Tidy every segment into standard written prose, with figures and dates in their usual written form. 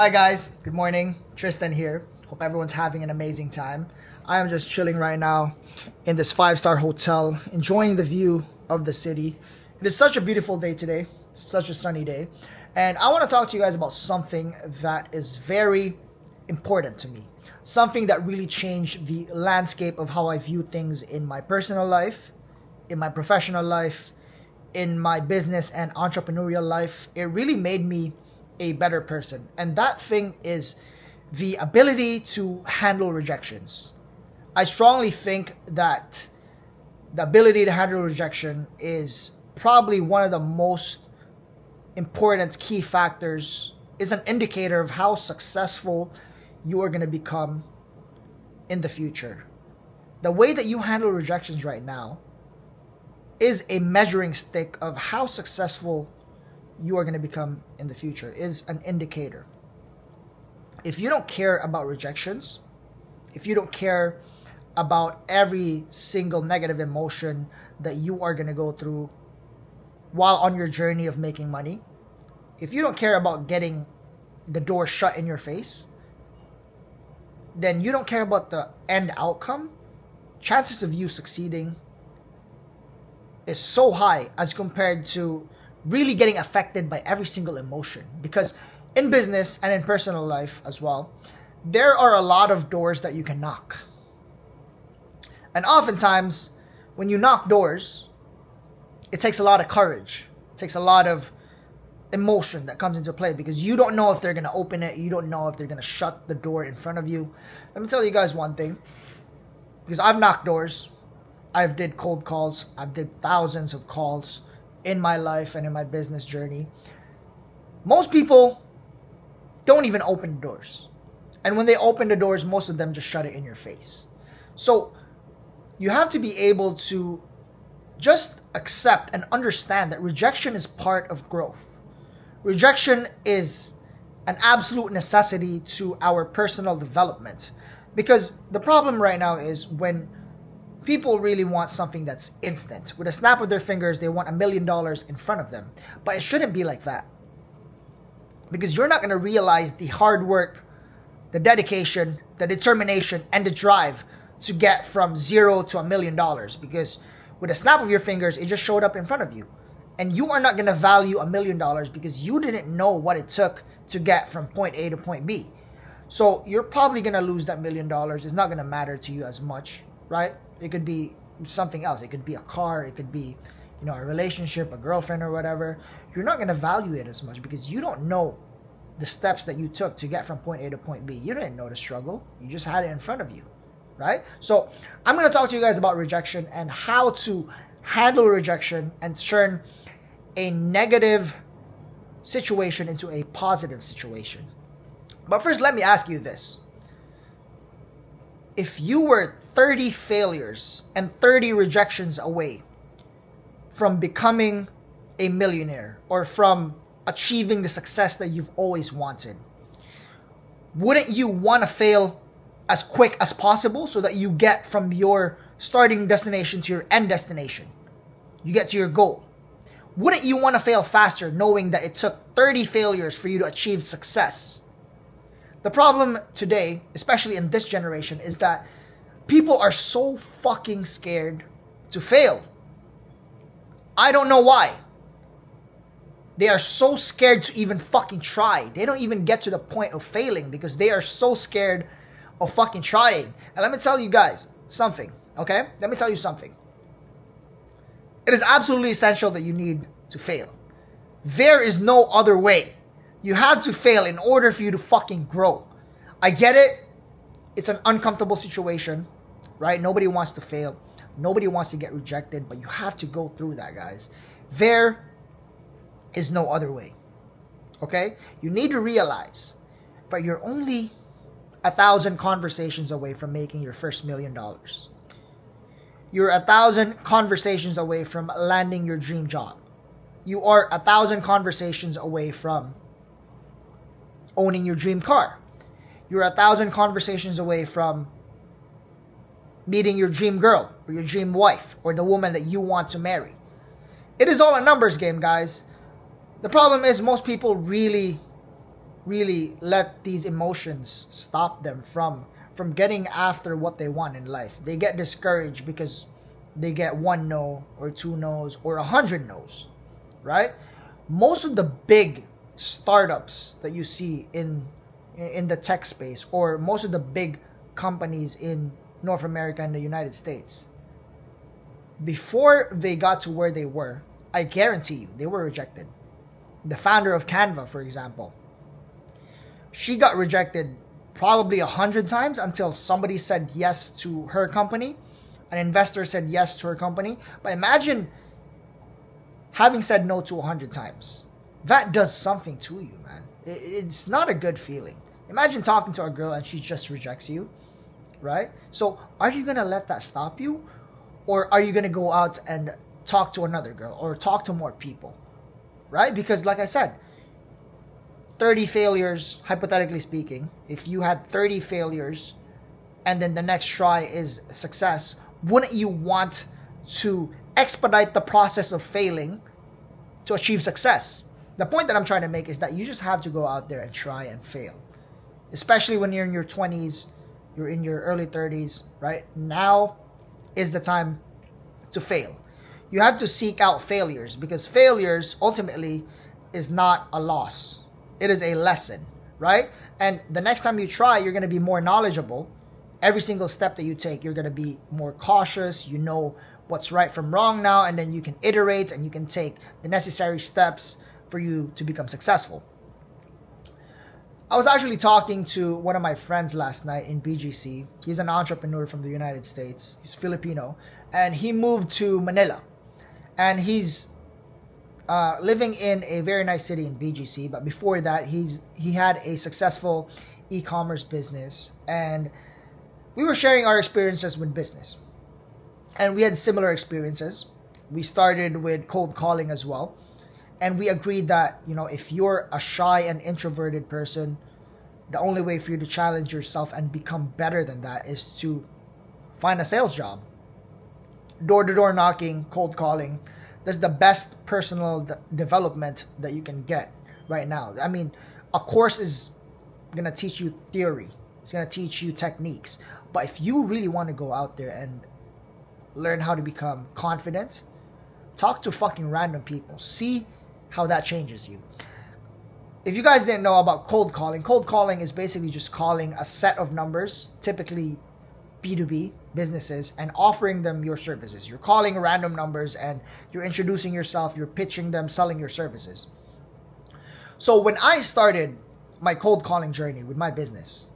Hi guys, good morning. Tristan here. Hope everyone's having an amazing time. I am just chilling right now in this five-star hotel, enjoying the view of the city. It is such a beautiful day today, such a sunny day. And I want to talk to you guys about something that is very important to me. Something that really changed the landscape of how I view things in my personal life, in my professional life, in my business and entrepreneurial life. It really made me a better person. And that thing is the ability to handle rejections. I strongly think that the ability to handle rejection is probably one of the most important key factors, is an indicator of how successful you are going to become in the future. The way that you handle rejections right now is a measuring stick of how successful you are going to become in the future, is an indicator. If you don't care about rejections, if you don't care about every single negative emotion that you are going to go through while on your journey of making money, if you don't care about getting the door shut in your face, then you don't care about the end outcome. Chances of you succeeding is so high as compared to really getting affected by every single emotion. Because in business and in personal life as well, there are a lot of doors that you can knock. And oftentimes, when you knock doors, it takes a lot of courage. It takes a lot of emotion that comes into play because you don't know if they're going to open it. You don't know if they're going to shut the door in front of you. Let me tell you guys one thing. Because I've knocked doors. I've did cold calls. I've did thousands of calls in my life and in my business journey. Most people don't even open doors. And when they open the doors, most of them just shut it in your face. So you have to be able to just accept and understand that rejection is part of growth. Rejection is an absolute necessity to our personal development. Because the problem right now is when people really want something that's instant. With a snap of their fingers, they want $1 million in front of them. But it shouldn't be like that. Because you're not going to realize the hard work, the dedication, the determination, and the drive to get from zero to $1 million. Because with a snap of your fingers, it just showed up in front of you. And you are not going to value $1 million because you didn't know what it took to get from point A to point B. So you're probably going to lose that $1 million. It's not going to matter to you as much, right? It could be something else. It could be a car. It could be, a relationship, a girlfriend or whatever. You're not going to value it as much because you don't know the steps that you took to get from point A to point B. You didn't know the struggle. You just had it in front of you, right? So I'm going to talk to you guys about rejection and how to handle rejection and turn a negative situation into a positive situation. But first, let me ask you this. If you were 30 failures and 30 rejections away from becoming a millionaire or from achieving the success that you've always wanted, wouldn't you want to fail as quick as possible so that you get from your starting destination to your end destination? You get to your goal. Wouldn't you want to fail faster knowing that it took 30 failures for you to achieve success? The problem today, especially in this generation, is that people are so fucking scared to fail. I don't know why. They are so scared to even fucking try. They don't even get to the point of failing because they are so scared of fucking trying. And let me tell you guys something, okay? Let me tell you something. It is absolutely essential that you need to fail. There is no other way. You have to fail in order for you to fucking grow. I get it. It's an uncomfortable situation, right? Nobody wants to fail. Nobody wants to get rejected, but you have to go through that, guys. There is no other way, okay? You need to realize, but you're only 1,000 conversations away from making your first $1 million. You're 1,000 conversations away from landing your dream job. You are 1,000 conversations away from owning your dream car. You're 1,000 conversations away from meeting your dream girl or your dream wife or the woman that you want to marry. It is all a numbers game, guys. The problem is most people really really let these emotions stop them from getting after what they want in life. They get discouraged because they get one no or two no's or 100 no's, right? Most of the big startups that you see in the tech space, or most of the big companies in North America and the United States, before they got to where they were, I guarantee you, they were rejected. The founder of Canva, for example, she got rejected probably 100 times until somebody said yes to her company. An investor said yes to her company. But imagine having said no to 100 times. That does something to you, man. It's not a good feeling. Imagine talking to a girl and she just rejects you, right? So are you going to let that stop you? Or are you going to go out and talk to another girl or talk to more people, right? Because like I said, 30 failures, hypothetically speaking, if you had 30 failures and then the next try is success, wouldn't you want to expedite the process of failing to achieve success? The point that I'm trying to make is that you just have to go out there and try and fail. Especially when you're in your 20s, you're in your early 30s, right? Now is the time to fail. You have to seek out failures, because failures ultimately is not a loss. It is a lesson, right? And the next time you try, you're going to be more knowledgeable. Every single step that you take, you're going to be more cautious. You know what's right from wrong now, and then you can iterate and you can take the necessary steps for you to become successful. I was actually talking to one of my friends last night in BGC. He's an entrepreneur from the United States. He's Filipino, and he moved to Manila. And he's living in a very nice city in BGC. But before that, he had a successful e-commerce business, and we were sharing our experiences with business. And we had similar experiences. We started with cold calling as well. And we agreed that, if you're a shy and introverted person, the only way for you to challenge yourself and become better than that is to find a sales job. Door-to-door knocking, cold calling, that's the best personal development that you can get right now. I mean, a course is going to teach you theory. It's going to teach you techniques. But if you really want to go out there and learn how to become confident, talk to fucking random people. See how that changes you. If you guys didn't know about cold calling is basically just calling a set of numbers, typically B2B businesses, and offering them your services. You're calling random numbers and you're introducing yourself, you're pitching them, selling your services. So when I started my cold calling journey with my business,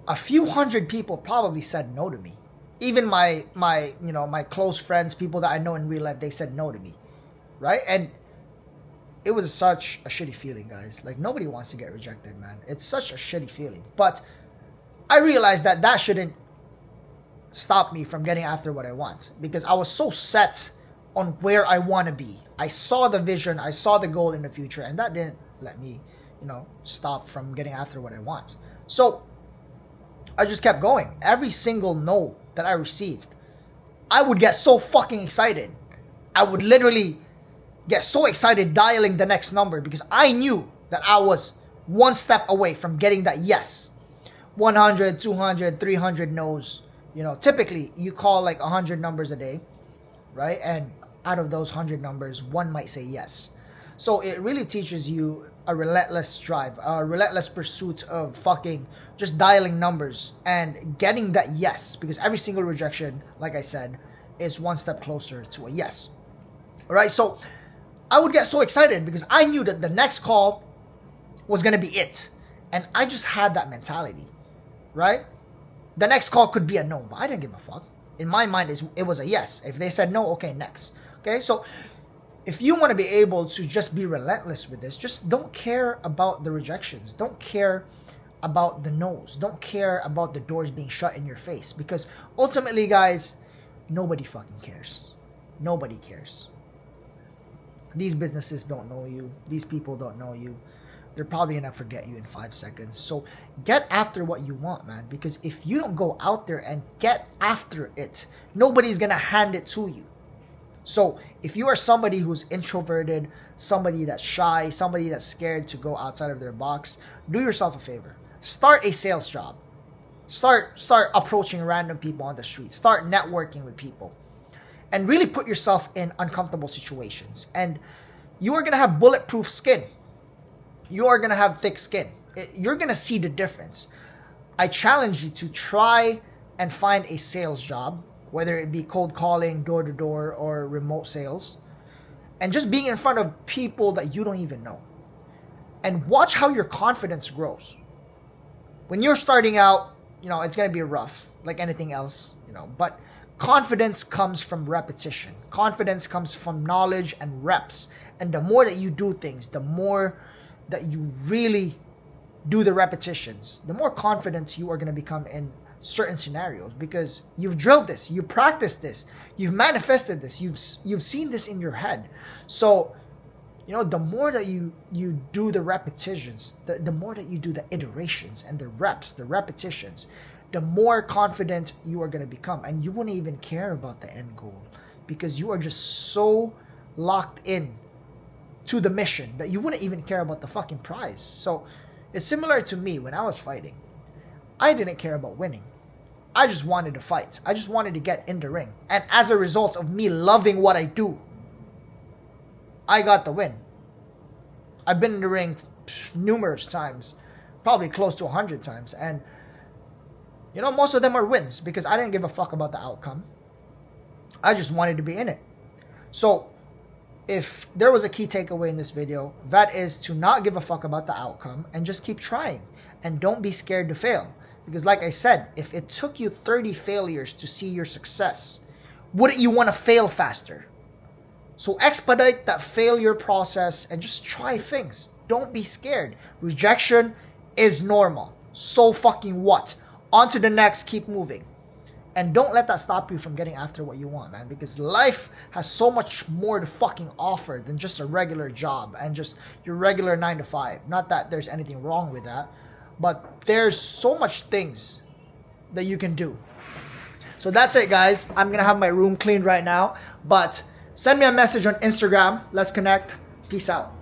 a few hundred people probably said no to me. Even my close friends, people that I know in real life, they said no to me. Right? And it was such a shitty feeling, guys. Like, nobody wants to get rejected, man. It's such a shitty feeling. But I realized that shouldn't stop me from getting after what I want, because I was so set on where I want to be. I saw the vision, I saw the goal in the future, and that didn't let me, stop from getting after what I want. So I just kept going. Every single no that I received, I would get so fucking excited. I would literally get so excited dialing the next number, because I knew that I was one step away from getting that yes. 100, 200, 300 no's. Typically you call like 100 numbers a day, right? And out of those 100 numbers, one might say yes. So it really teaches you a relentless drive, a relentless pursuit of fucking just dialing numbers and getting that yes, because every single rejection, like I said, is one step closer to a yes. All right, so I would get so excited because I knew that the next call was going to be it. And I just had that mentality, right? The next call could be a no, but I didn't give a fuck. In my mind, it was a yes. If they said no, okay, next. Okay, so if you want to be able to just be relentless with this, just don't care about the rejections. Don't care about the no's. Don't care about the doors being shut in your face. Because ultimately, guys, nobody fucking cares. Nobody cares. These businesses don't know you. These people don't know you. They're probably going to forget you in 5 seconds. So get after what you want, man. Because if you don't go out there and get after it, nobody's going to hand it to you. So if you are somebody who's introverted, somebody that's shy, somebody that's scared to go outside of their box, do yourself a favor. Start a sales job. Start approaching random people on the street. Start networking with people. And really put yourself in uncomfortable situations. And you are going to have bulletproof skin. You are going to have thick skin. You're going to see the difference. I challenge you to try and find a sales job, whether it be cold calling, door-to-door, or remote sales, and just being in front of people that you don't even know. And watch how your confidence grows. When you're starting out, it's going to be rough, like anything else, but confidence comes from repetition. Confidence comes from knowledge and reps. And the more that you do things, the more that you really do the repetitions, the more confident you are going to become in certain scenarios, because you've drilled this, you practiced this, you've manifested this, you've seen this in your head. So the more that you do the repetitions, the more that you do the iterations and the reps, the repetitions, the more confident you are going to become. And you wouldn't even care about the end goal, because you are just so locked in to the mission that you wouldn't even care about the fucking prize. So it's similar to me when I was fighting. I didn't care about winning. I just wanted to fight. I just wanted to get in the ring. And as a result of me loving what I do, I got the win. I've been in the ring numerous times, probably close to 100 times. And, most of them are wins, because I didn't give a fuck about the outcome. I just wanted to be in it. So if there was a key takeaway in this video, that is to not give a fuck about the outcome and just keep trying. And don't be scared to fail. Because like I said, if it took you 30 failures to see your success, wouldn't you want to fail faster? So expedite that failure process and just try things. Don't be scared. Rejection is normal. So fucking what? On to the next, keep moving. And don't let that stop you from getting after what you want, man. Because life has so much more to fucking offer than just a regular job and just your regular 9 to 5. Not that there's anything wrong with that, but there's so much things that you can do. So that's it, guys. I'm going to have my room cleaned right now. But send me a message on Instagram. Let's connect. Peace out.